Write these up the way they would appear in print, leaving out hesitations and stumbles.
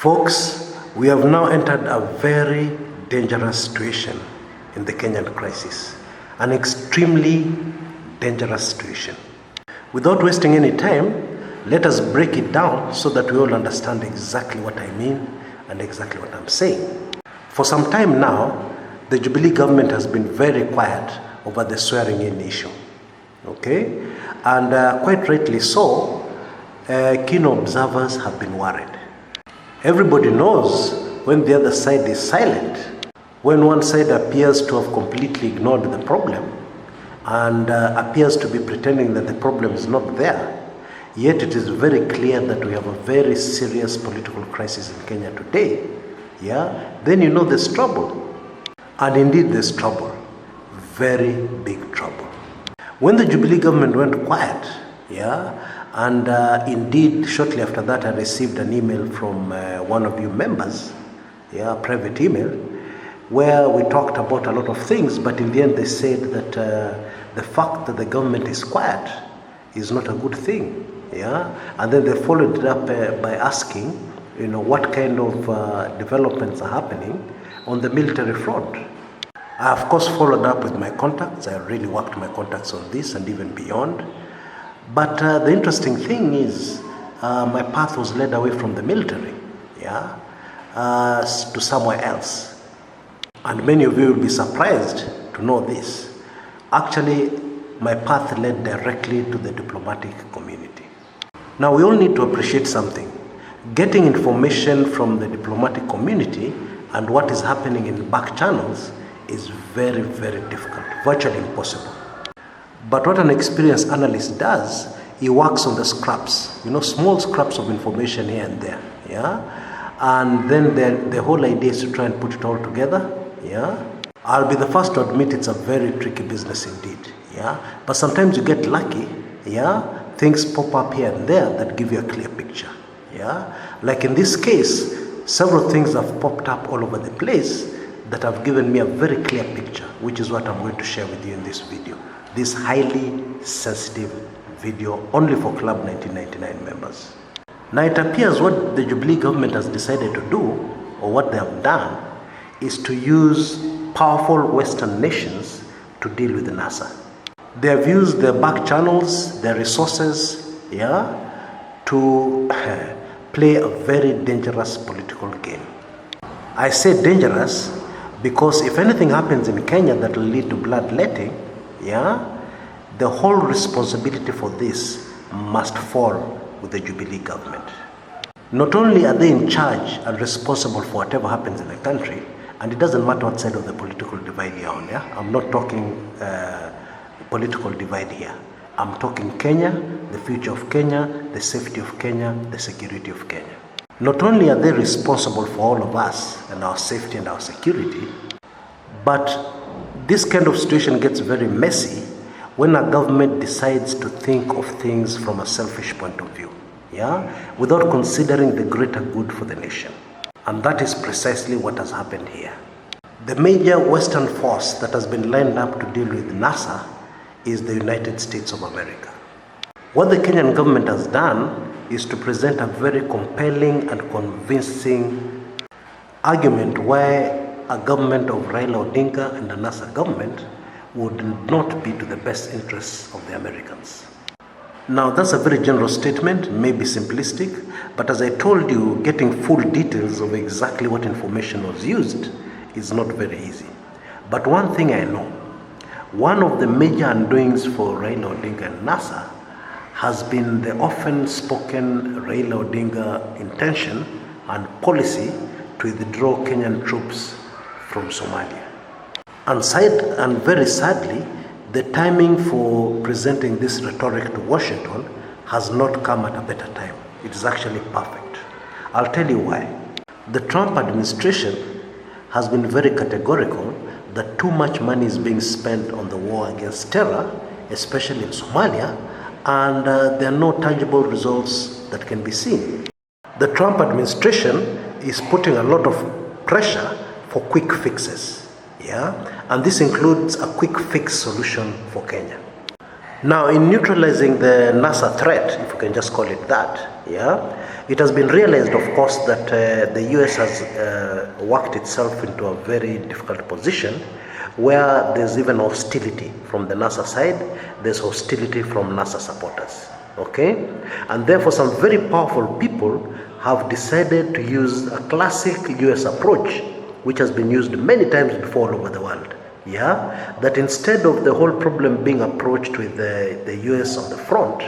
Folks, we have now entered a very dangerous situation in the Kenyan crisis, an extremely dangerous situation. Without wasting any time, let us break it down so that we all understand exactly what I mean and exactly what I'm saying. For some time now, the Jubilee government has been very quiet over the swearing-in issue. Okay? And quite rightly so, keen observers have been worried. Everybody knows when the other side is silent, when one side appears to have completely ignored the problem and appears to be pretending that the problem is not there, yet it is very clear that we have a very serious political crisis in Kenya today, then you know there's trouble. And indeed there's trouble, very big trouble. When the Jubilee government went quiet, and indeed shortly after that I received an email from one of you members, a private email, where we talked about a lot of things, but in the end they said that the fact that the government is quiet is not a good thing, and then they followed it up by asking, what kind of developments are happening on the military front. I of course followed up with my contacts. I really worked my contacts on this and even beyond. But the interesting thing is my path was led away from the military, to somewhere else. And many of you will be surprised to know this. Actually, my path led directly to the diplomatic community. Now, we all need to appreciate something. Getting information from the diplomatic community and what is happening in back channels is very, very difficult, virtually impossible. But what an experienced analyst does, he works on the scraps, small scraps of information here and there, and then the whole idea is to try and put it all together, I'll be the first to admit it's a very tricky business indeed, but sometimes you get lucky, things pop up here and there that give you a clear picture, like in this case, several things have popped up all over the place that have given me a very clear picture, which is what I'm going to share with you in this video. This highly sensitive video only for Club 1999 members. Now it appears what the Jubilee government has decided to do, or what they have done, is to use powerful Western nations to deal with the NASA. They have used their back channels, their resources, to play a very dangerous political game. I say dangerous because if anything happens in Kenya that will lead to bloodletting, the whole responsibility for this must fall with the Jubilee government. Not only are they in charge and responsible for whatever happens in the country, and it doesn't matter what side of the political divide you're on, I'm not talking political divide here. I'm talking Kenya, the future of Kenya, the safety of Kenya, the security of Kenya. Not only are they responsible for all of us and our safety and our security, but this kind of situation gets very messy when a government decides to think of things from a selfish point of view, without considering the greater good for the nation. And that is precisely what has happened here. The major Western force that has been lined up to deal with NASA is the United States of America. What the Kenyan government has done is to present a very compelling and convincing argument why a government of Raila Odinga and the NASA government would not be to the best interests of the Americans. Now that's a very general statement, maybe simplistic, but as I told you, getting full details of exactly what information was used is not very easy. But one thing I know, one of the major undoings for Raila Odinga and NASA has been the often spoken Raila Odinga intention and policy to withdraw Kenyan troops from Somalia. And very sadly, the timing for presenting this rhetoric to Washington has not come at a better time. It is actually perfect. I'll tell you why. The Trump administration has been very categorical that too much money is being spent on the war against terror, especially in Somalia, and there are no tangible results that can be seen. The Trump administration is putting a lot of pressure for quick fixes, and this includes a quick fix solution for Kenya. Now, in neutralizing the NASA threat, if you can just call it that, It has been realized, of course, that the US has worked itself into a very difficult position where there's even hostility from the NASA side, there's hostility from NASA supporters, okay? And therefore some very powerful people have decided to use a classic US approach, which has been used many times before all over the world, yeah? That instead of the whole problem being approached with the US on the front,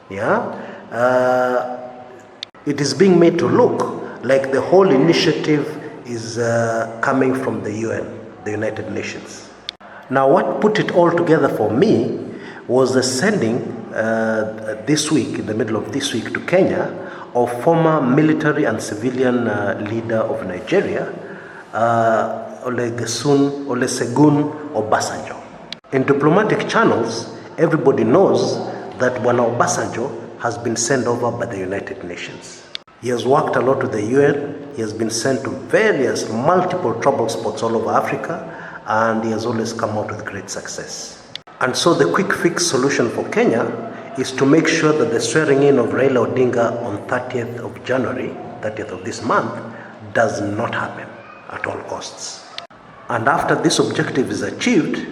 yeah, it is being made to look like the whole initiative is coming from the UN, the United Nations. Now, what put it all together for me was the sending this week, in the middle of this week, to Kenya, of former military and civilian leader of Nigeria, Olusegun Obasanjo. In diplomatic channels, everybody knows that Bwana Obasanjo has been sent over by the United Nations. He has worked a lot with the UN. He has been sent to various multiple trouble spots all over Africa, and he has always come out with great success. And so the quick fix solution for Kenya is to make sure that the swearing in of Raila Odinga on 30th of January, 30th of this month, does not happen at all costs. And after this objective is achieved,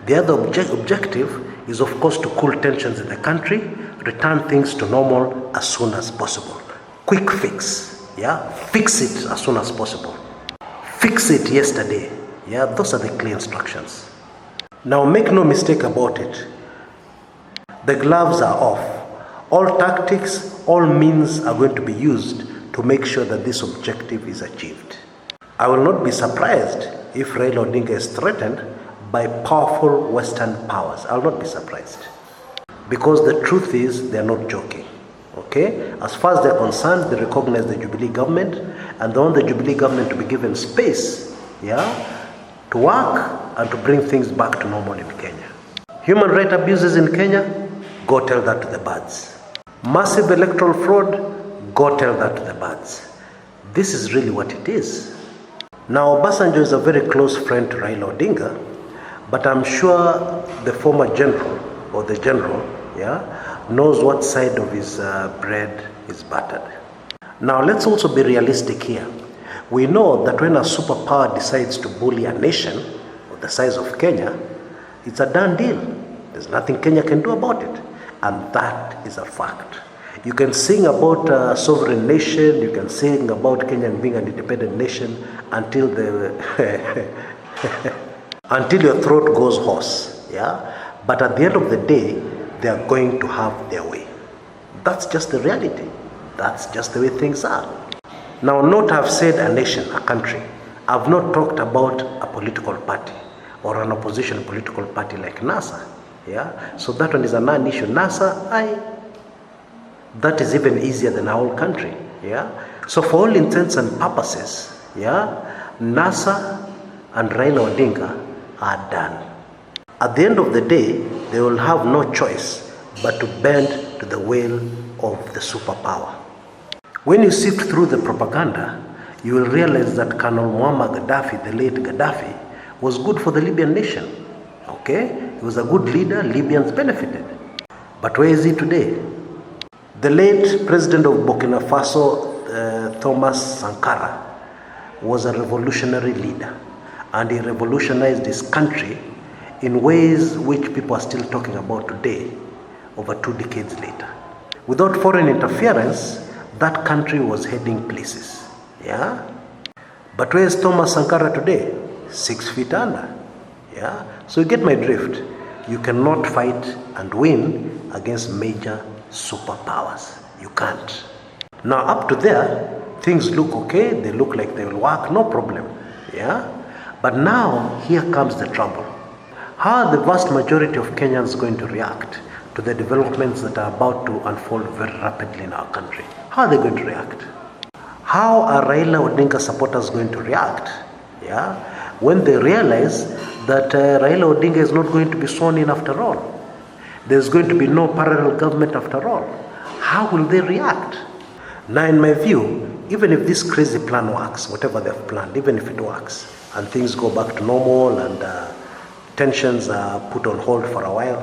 the other objective is, of course, to cool tensions in the country, return things to normal as soon as possible. Quick fix, yeah? Fix it as soon as possible. Fix it yesterday, yeah? Those are the clear instructions. Now, make no mistake about it. The gloves are off. All tactics, all means are going to be used to make sure that this objective is achieved. I will not be surprised if Raila Odinga is threatened by powerful Western powers. I will not be surprised. Because the truth is, they are not joking. Okay? As far as they're concerned, they recognize the Jubilee government, and they want the Jubilee government to be given space, yeah, to work and to bring things back to normal in Kenya. Human rights abuses in Kenya, go tell that to the birds. Massive electoral fraud, go tell that to the birds. This is really what it is. Now, Obasanjo is a very close friend to Raila Odinga, but I'm sure the former general, or the general, yeah, knows what side of his bread is buttered. Now, let's also be realistic here. We know that when a superpower decides to bully a nation of the size of Kenya, it's a done deal. There's nothing Kenya can do about it. And that is a fact. You can sing about a sovereign nation, you can sing about Kenya being an independent nation until until your throat goes hoarse, yeah? But at the end of the day, they are going to have their way. That's just the reality. That's just the way things are. Now, note I've said a nation, a country. I've not talked about a political party or an opposition political party like NASA, yeah? So that one is a non-issue. NASA, that is even easier than our whole country, yeah? So for all intents and purposes, yeah, NASA and Raila Odinga are done. At the end of the day, they will have no choice but to bend to the will of the superpower. When you sift through the propaganda, you will realize that Colonel Muammar Gaddafi, the late Gaddafi, was good for the Libyan nation. Okay? He was a good leader, Libyans benefited. But where is he today? The late president of Burkina Faso, Thomas Sankara, was a revolutionary leader, and he revolutionized his country in ways which people are still talking about today, over 2 decades later. Without foreign interference, that country was heading places, yeah? But where is Thomas Sankara today? 6 feet under, yeah? So you get my drift. You cannot fight and win against major superpowers. You can't. Now, up to there, things look okay. They look like they will work, no problem, yeah? But now, here comes the trouble. How are the vast majority of Kenyans going to react to the developments that are about to unfold very rapidly in our country? How are they going to react? How are Raila Odinga supporters going to react, yeah, when they realize that Raila Odinga is not going to be sworn in after all? There's going to be no parallel government after all. How will they react? Now, in my view, even if this crazy plan works, whatever they've planned, even if it works, and things go back to normal and tensions are put on hold for a while,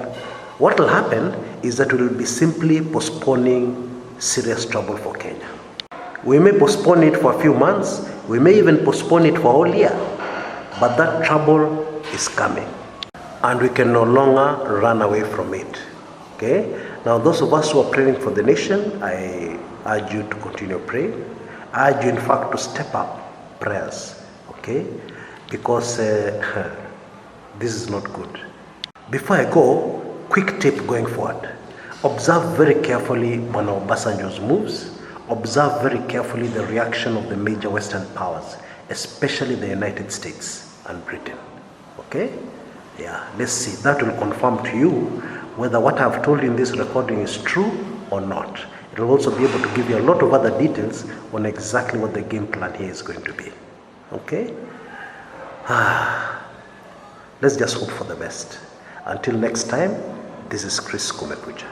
what will happen is that we will be simply postponing serious trouble for Kenya. We may postpone it for a few months. We may even postpone it for a whole year. But that trouble is coming. And we can no longer run away from it. Okay? Now, those of us who are praying for the nation, I urge you to continue praying. I urge you, in fact, to step up prayers. Okay? Because this is not good. Before I go, quick tip going forward. Observe very carefully Bwana Obasanjo's moves. Observe very carefully the reaction of the major Western powers, especially the United States and Britain. Okay? Yeah, let's see. That will confirm to you whether what I've told you in this recording is true or not. It will also be able to give you a lot of other details on exactly what the game plan here is going to be. Okay? Let's just hope for the best. Until next time, this is Chris Kumekucha.